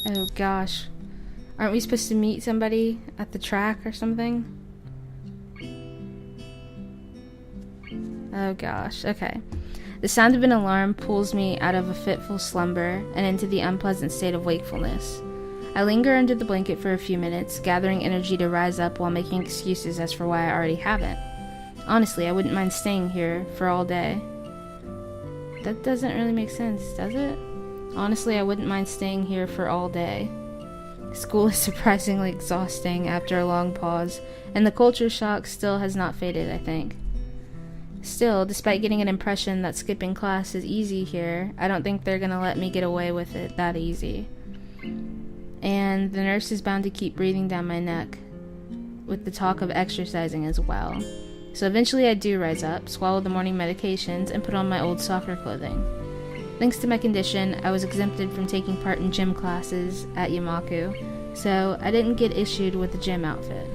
Oh gosh. Aren't we supposed to meet somebody at the track or something? Oh gosh, okay. The sound of an alarm pulls me out of a fitful slumber and into the unpleasant state of wakefulness. I linger under the blanket for a few minutes, gathering energy to rise up while making excuses as for why I already haven't. Honestly, I wouldn't mind staying here for all day. That doesn't really make sense, does it? Honestly, I wouldn't mind staying here for all day. School is surprisingly exhausting after a long pause, and the culture shock still has not faded, I think. Still, despite getting an impression that skipping class is easy here, I don't think they're gonna let me get away with it that easy. And the nurse is bound to keep breathing down my neck, with the talk of exercising as well. So eventually I do rise up, swallow the morning medications, and put on my old soccer clothing. Thanks to my condition, I was exempted from taking part in gym classes at Yamaku, so I didn't get issued with a gym outfit.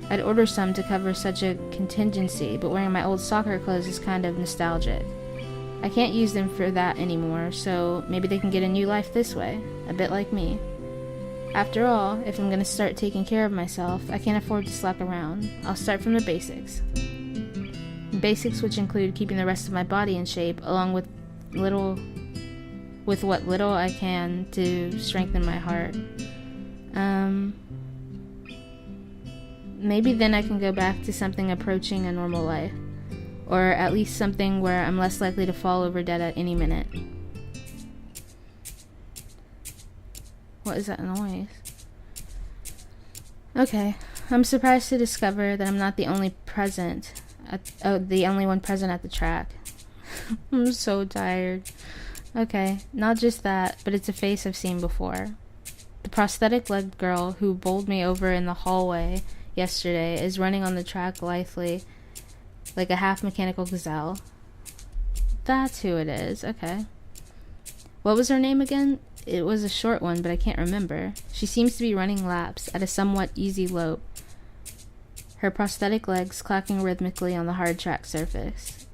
I'd order some to cover such a contingency, but wearing my old soccer clothes is kind of nostalgic. I can't use them for that anymore, so maybe they can get a new life this way, a bit like me. After all, if I'm going to start taking care of myself, I can't afford to slack around. I'll start from the basics. Basics which include keeping the rest of my body in shape, along with what little I can to strengthen my heart. Maybe then I can go back to something approaching a normal life. Or at least something where I'm less likely to fall over dead at any minute. What is that noise? Okay, I'm surprised to discover that I'm not the only one present at the track. I'm so tired. Okay, not just that, but it's a face I've seen before. The prosthetic-legged girl who bowled me over in the hallway yesterday is running on the track lithely, like a half-mechanical gazelle. That's who it is, okay. What was her name again? It was a short one, but I can't remember. She seems to be running laps at a somewhat easy lope, her prosthetic legs clacking rhythmically on the hard track surface.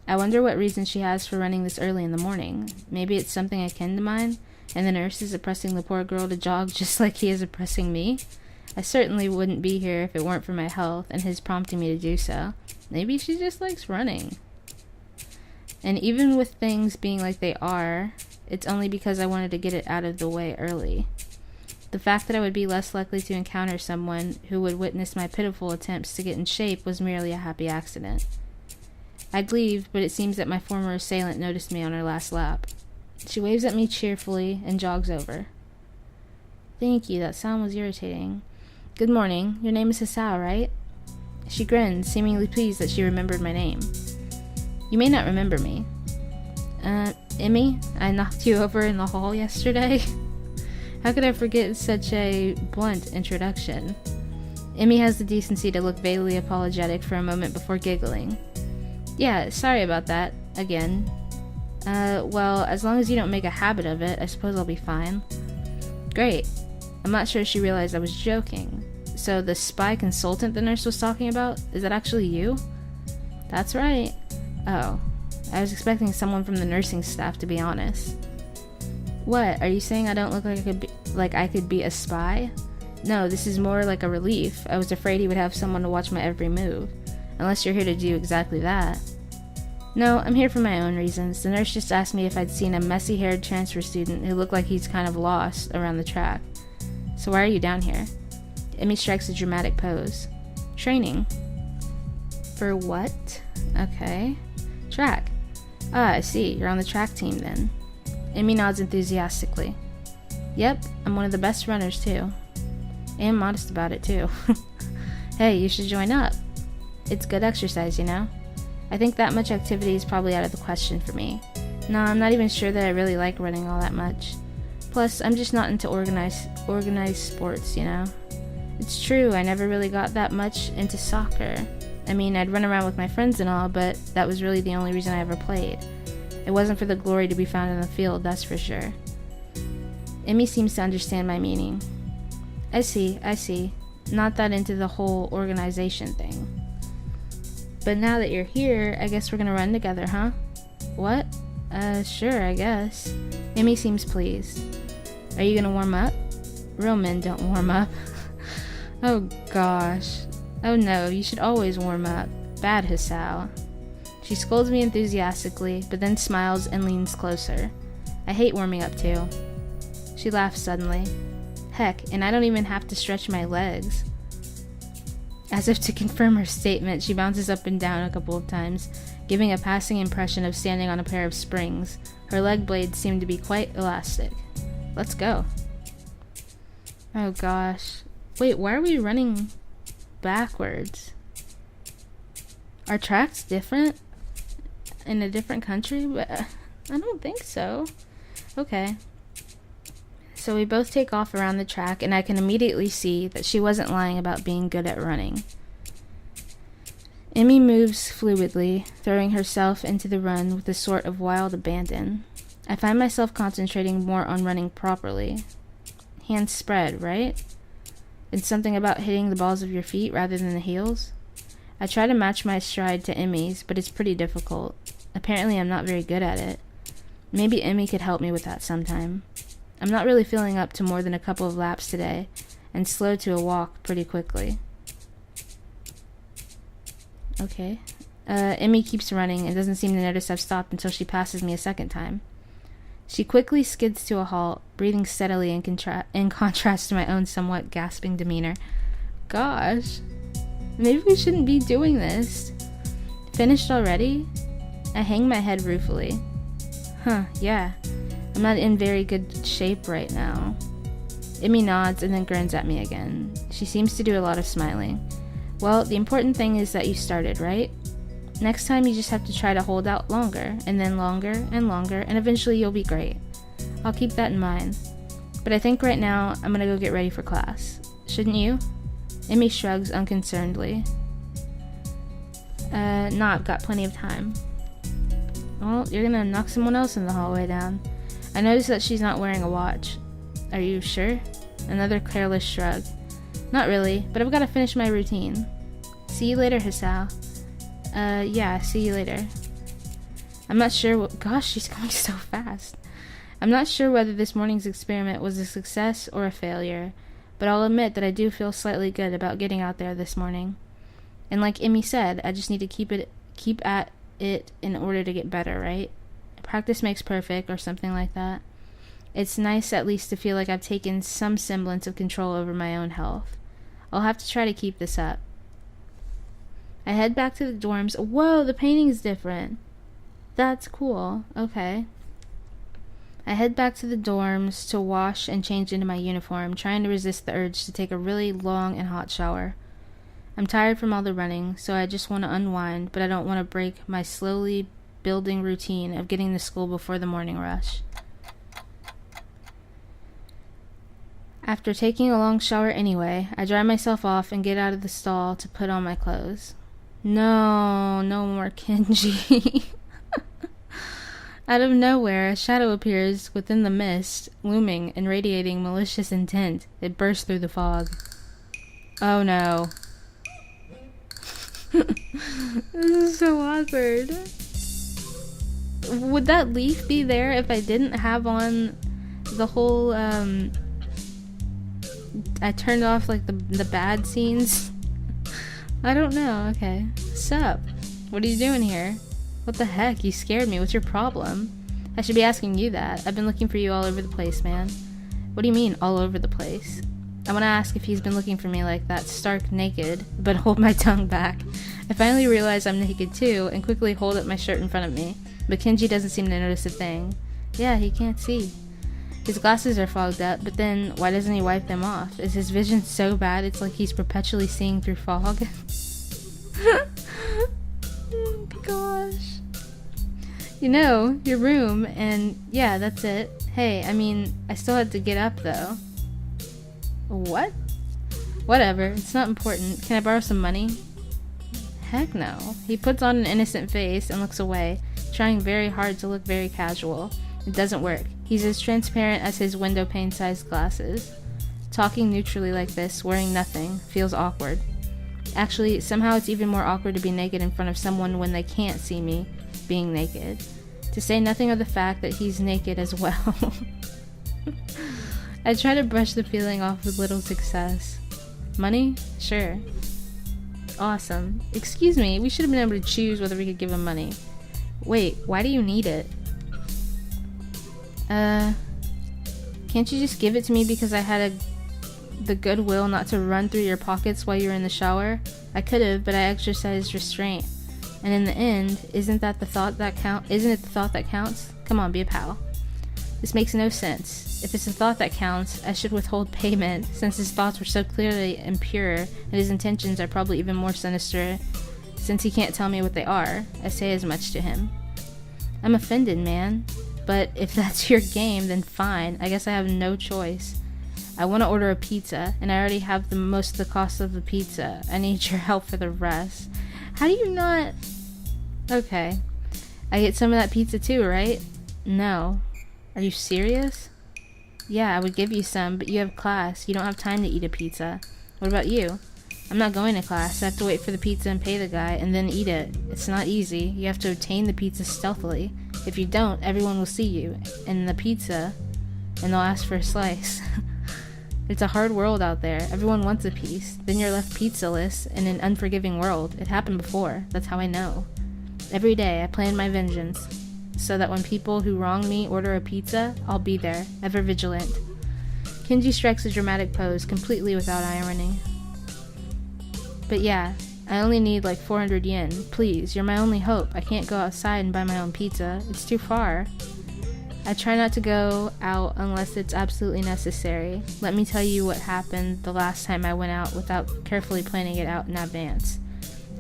I wonder what reason she has for running this early in the morning. Maybe it's something akin to mine, and the nurse is oppressing the poor girl to jog just like he is oppressing me. I certainly wouldn't be here if it weren't for my health and his prompting me to do so. Maybe she just likes running. And even with things being like they are, it's only because I wanted to get it out of the way early. The fact that I would be less likely to encounter someone who would witness my pitiful attempts to get in shape was merely a happy accident. I'd leave, but it seems that my former assailant noticed me on her last lap. She waves at me cheerfully and jogs over. Thank you, that sound was irritating. Good morning, your name is Hisao, right? She grinned, seemingly pleased that she remembered my name. You may not remember me. Emmy, I knocked you over in the hall yesterday. How could I forget such a blunt introduction? Emmy has the decency to look vaguely apologetic for a moment before giggling. Yeah, sorry about that, again. Well, as long as you don't make a habit of it, I suppose I'll be fine. Great. I'm not sure she realized I was joking. So the spy consultant the nurse was talking about, is that actually you? That's right. Oh, I was expecting someone from the nursing staff, to be honest. What, are you saying I don't look like I could be a spy? No, this is more like a relief. I was afraid he would have someone to watch my every move. Unless you're here to do exactly that. No, I'm here for my own reasons. The nurse just asked me if I'd seen a messy-haired transfer student who looked like he's kind of lost around the track. So why are you down here? Emmy strikes a dramatic pose. Training. For what? Okay. Track. Ah, I see. You're on the track team then. Emmy nods enthusiastically. Yep, I'm one of the best runners too. And modest about it too. Hey, you should join up. It's good exercise, you know? I think that much activity is probably out of the question for me. No, I'm not even sure that I really like running all that much. Plus, I'm just not into organized sports, you know? It's true, I never really got that much into soccer. I mean, I'd run around with my friends and all, but that was really the only reason I ever played. It wasn't for the glory to be found in the field, that's for sure. Emmy seems to understand my meaning. I see. Not that into the whole organization thing. But now that you're here, I guess we're gonna run together, huh? What? Sure, I guess. Emmy seems pleased. Are you gonna warm up? Real men don't warm up. Oh gosh. Oh no, you should always warm up. Bad Hisao. She scolds me enthusiastically, but then smiles and leans closer. I hate warming up too. She laughs suddenly. Heck, and I don't even have to stretch my legs. As if to confirm her statement, she bounces up and down a couple of times, giving a passing impression of standing on a pair of springs. Her leg blades seem to be quite elastic. Let's go. Oh gosh. Wait, why are we running backwards? Are tracks different in a different country? But I don't think so. Okay. So we both take off around the track, and I can immediately see that she wasn't lying about being good at running. Emmy moves fluidly, throwing herself into the run with a sort of wild abandon. I find myself concentrating more on running properly. Hands spread, right? It's something about hitting the balls of your feet rather than the heels. I try to match my stride to Emmy's, but it's pretty difficult. Apparently I'm not very good at it. Maybe Emmy could help me with that sometime. I'm not really feeling up to more than a couple of laps today, and slow to a walk pretty quickly. Okay. Emmy keeps running and doesn't seem to notice I've stopped until she passes me a second time. She quickly skids to a halt, breathing steadily in contrast to my own somewhat gasping demeanor. Gosh. Maybe we shouldn't be doing this. Finished already? I hang my head ruefully. Huh, yeah. I'm not in very good shape right now. Emmy nods and then grins at me again. She seems to do a lot of smiling. Well, the important thing is that you started, right? Next time you just have to try to hold out longer, and then longer, and eventually you'll be great. I'll keep that in mind. But I think right now I'm gonna go get ready for class. Shouldn't you? Emmy shrugs unconcernedly. Nah, I've got plenty of time. Well, you're gonna knock someone else in the hallway down. I notice that she's not wearing a watch. Are you sure? Another careless shrug. Not really, but I've got to finish my routine. See you later, Hisao. Yeah, see you later. I'm not sure gosh, she's going so fast. I'm not sure whether this morning's experiment was a success or a failure, but I'll admit that I do feel slightly good about getting out there this morning. And like Emmy said, I just need to keep at it in order to get better, right? Practice makes perfect, or something like that. It's nice at least to feel like I've taken some semblance of control over my own health. I'll have to try to keep this up. I head back to the dorms. Whoa, the painting's different. That's cool. Okay. I head back to the dorms to wash and change into my uniform, trying to resist the urge to take a really long and hot shower. I'm tired from all the running, so I just want to unwind, but I don't want to break my slowly building routine of getting to school before the morning rush. After taking a long shower anyway, I dry myself off and get out of the stall to put on my clothes. No more Kenji. Out of nowhere, a shadow appears within the mist, looming and radiating malicious intent. It bursts through the fog. Oh no. This is so awkward. Would that leaf be there if I didn't have on the whole, I turned off, like, the bad scenes? I don't know. Okay. Sup? What are you doing here? What the heck? You scared me. What's your problem? I should be asking you that. I've been looking for you all over the place, man. What do you mean, all over the place? I want to ask if he's been looking for me like that, stark naked, but hold my tongue back. I finally realize I'm naked too, and quickly hold up my shirt in front of me, but Kenji doesn't seem to notice a thing. Yeah, he can't see. His glasses are fogged up, but then why doesn't he wipe them off? Is his vision so bad it's like he's perpetually seeing through fog? Oh gosh. You know, your room, and yeah, that's it. Hey, I mean, I still had to get up though. What? Whatever, it's not important. Can I borrow some money? Heck no. He puts on an innocent face and looks away, trying very hard to look very casual. It doesn't work. He's as transparent as his window pane-sized glasses. Talking neutrally like this, wearing nothing, feels awkward. Actually, somehow it's even more awkward to be naked in front of someone when they can't see me being naked. To say nothing of the fact that he's naked as well. I try to brush the feeling off with little success. Money? Sure. Awesome. Excuse me, we should have been able to choose whether we could give him money. Wait, why do you need it? Can't you just give it to me because I had the goodwill not to run through your pockets while you were in the shower? I could have, but I exercised restraint. And in the end, isn't it the thought that counts? Come on, be a pal. This makes no sense. If it's the thought that counts, I should withhold payment, since his thoughts were so clearly impure, and his intentions are probably even more sinister, since he can't tell me what they are. I say as much to him. I'm offended, man. But if that's your game, then fine. I guess I have no choice. I want to order a pizza, and I already have most of the cost of the pizza. I need your help for the rest. How do you not... Okay. I get some of that pizza too, right? No. Are you serious? Yeah, I would give you some, but you have class. You don't have time to eat a pizza. What about you? I'm not going to class. I have to wait for the pizza and pay the guy, and then eat it. It's not easy. You have to obtain the pizza stealthily. If you don't, everyone will see you, and the pizza, and they'll ask for a slice. It's a hard world out there. Everyone wants a piece. Then you're left pizzaless in an unforgiving world. It happened before. That's how I know. Every day, I plan my vengeance, so that when people who wrong me order a pizza, I'll be there, ever vigilant. Kenji strikes a dramatic pose, completely without irony. But yeah, I only need like 400 yen. Please, you're my only hope. I can't go outside and buy my own pizza. It's too far. I try not to go out unless it's absolutely necessary. Let me tell you what happened the last time I went out without carefully planning it out in advance.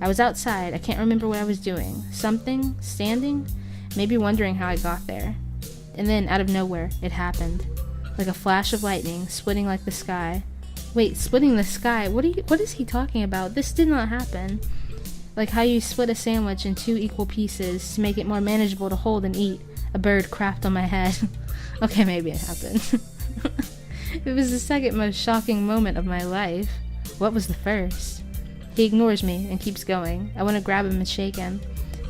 I was outside. I can't remember what I was doing. Something? Standing? Maybe wondering how I got there. And then, out of nowhere, it happened. Like a flash of lightning, splitting like the sky. Wait, splitting the sky? What is he talking about? This did not happen. Like how you split a sandwich in 2 equal pieces to make it more manageable to hold and eat. A bird crapped on my head. Okay, maybe it happened. It was the second most shocking moment of my life. What was the first? He ignores me and keeps going. I want to grab him and shake him.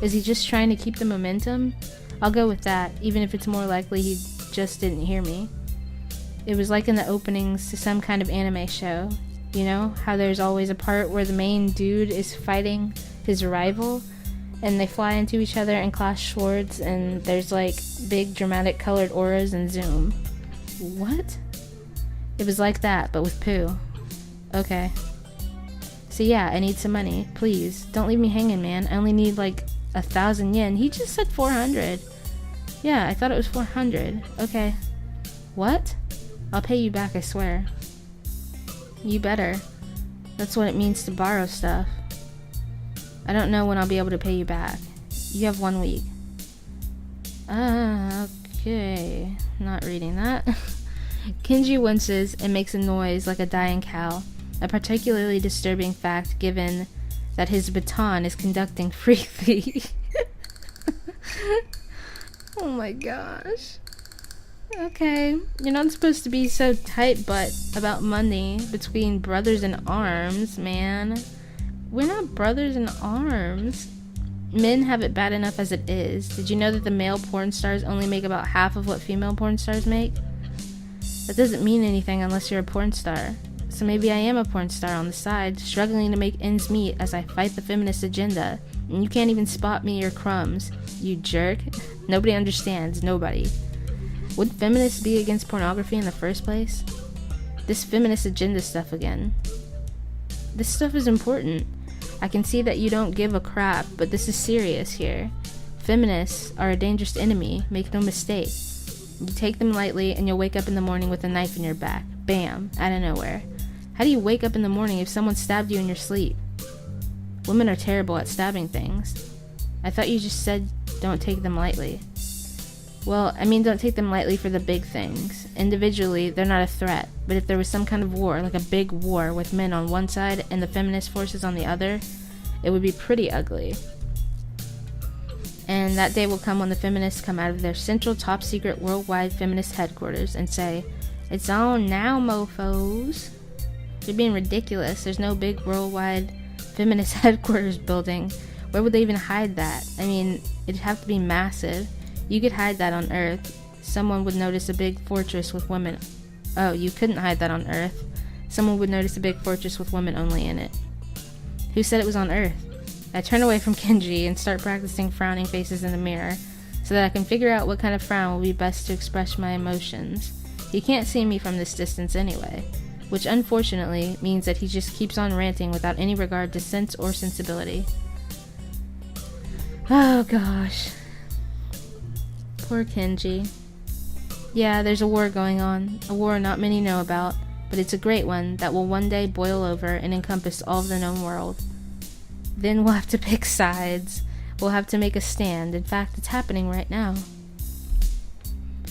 Is he just trying to keep the momentum? I'll go with that, even if it's more likely he just didn't hear me. It was like in the openings to some kind of anime show. You know, how there's always a part where the main dude is fighting his rival, and they fly into each other and clash swords, and there's like big dramatic colored auras and zoom. What? It was like that, but with poo. Okay. So yeah, I need some money. Please, don't leave me hanging, man. I only need like 1,000 yen. He just said 400. Yeah, I thought it was 400. Okay. What? I'll pay you back, I swear. You better. That's what it means to borrow stuff. I don't know when I'll be able to pay you back. You have 1 week. Okay. Not reading that. Kenji winces and makes a noise like a dying cow. A particularly disturbing fact given that his baton is conducting freely. Oh my gosh. Okay, you're not supposed to be so tight-butt about money between brothers in arms, man. We're not brothers in arms. Men have it bad enough as it is. Did you know that the male porn stars only make about half of what female porn stars make? That doesn't mean anything unless you're a porn star. So maybe I am a porn star on the side, struggling to make ends meet as I fight the feminist agenda. And you can't even spot me or crumbs, you jerk. Nobody understands, nobody. Would feminists be against pornography in the first place? This feminist agenda stuff again. This stuff is important. I can see that you don't give a crap, but this is serious here. Feminists are a dangerous enemy, make no mistake. You take them lightly and you'll wake up in the morning with a knife in your back. Bam, out of nowhere. How do you wake up in the morning if someone stabbed you in your sleep? Women are terrible at stabbing things. I thought you just said don't take them lightly. Well, I mean don't take them lightly for the big things. Individually, they're not a threat, but if there was some kind of war, like a big war with men on one side and the feminist forces on the other, it would be pretty ugly. And that day will come when the feminists come out of their central top-secret worldwide feminist headquarters and say, "It's on now, mofos." You're being ridiculous. There's no big worldwide feminist headquarters building. Where would they even hide that? I mean, it'd have to be massive. You could hide that on Earth. Someone would notice a big fortress with women Oh, you couldn't hide that on Earth. Someone would notice a big fortress with women only in it. Who said it was on Earth? I turn away from Kenji and start practicing frowning faces in the mirror, so that I can figure out what kind of frown will be best to express my emotions. He can't see me from this distance anyway, which unfortunately means that he just keeps on ranting without any regard to sense or sensibility. Oh gosh. Poor Kenji. Yeah, there's a war going on, a war not many know about, but it's a great one that will one day boil over and encompass all of the known world. Then we'll have to pick sides. We'll have to make a stand. In fact, it's happening right now.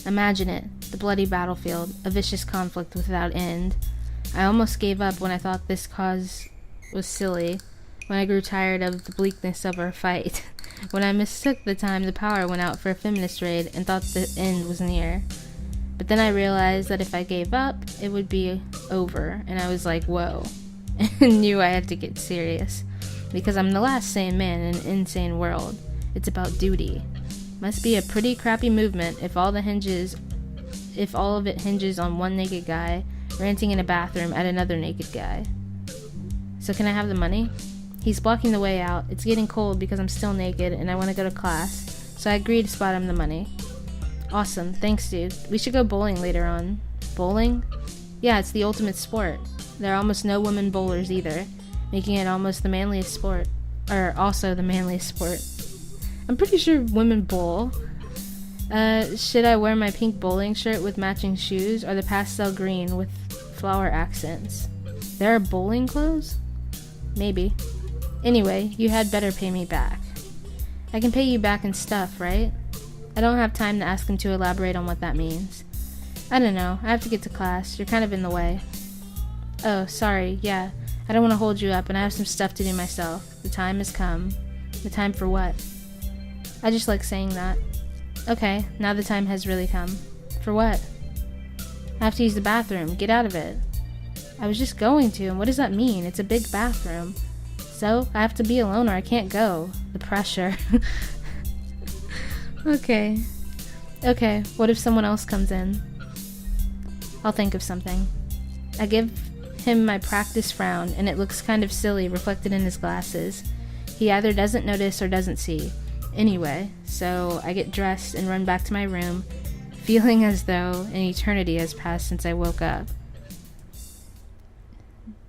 Imagine it, the bloody battlefield, a vicious conflict without end. I almost gave up when I thought this cause was silly, when I grew tired of the bleakness of our fight, when I mistook the time the power went out for a feminist raid and thought the end was near. But then I realized that if I gave up, it would be over, and I was like, whoa, and knew I had to get serious. Because I'm the last sane man in an insane world. It's about duty. Must be a pretty crappy movement if all of it hinges on one naked guy ranting in a bathroom at another naked guy. So can I have the money? He's blocking the way out. It's getting cold because I'm still naked and I want to go to class, so I agree to spot him the money. Awesome, thanks dude. We should go bowling later on. Bowling? Yeah, it's the ultimate sport. There are almost no women bowlers either, making it almost the manliest sport. Or also the manliest sport. I'm pretty sure women bowl. Should I wear my pink bowling shirt with matching shoes or the pastel green with flower accents? There are bowling clothes? Maybe. Anyway, you had better pay me back. I can pay you back in stuff, right? I don't have time to ask him to elaborate on what that means. I don't know, I have to get to class. You're kind of in the way. Oh, sorry, yeah. I don't want to hold you up, and I have some stuff to do myself. The time has come. The time for what? I just like saying that. Okay, now the time has really come. For what? I have to use the bathroom. Get out of it. I was just going to, and what does that mean? It's a big bathroom. So, I have to be alone or I can't go. The pressure. Okay. Okay, what if someone else comes in? I'll think of something. I give him my practice frown, and it looks kind of silly reflected in his glasses. He either doesn't notice or doesn't see. Anyway, so I get dressed and run back to my room, feeling as though an eternity has passed since I woke up.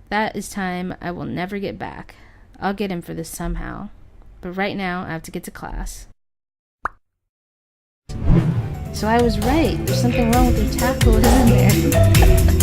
That is time I will never get back. I'll get him for this somehow. But right now, I have to get to class. So I was right. There's something wrong with your tackle, isn't there?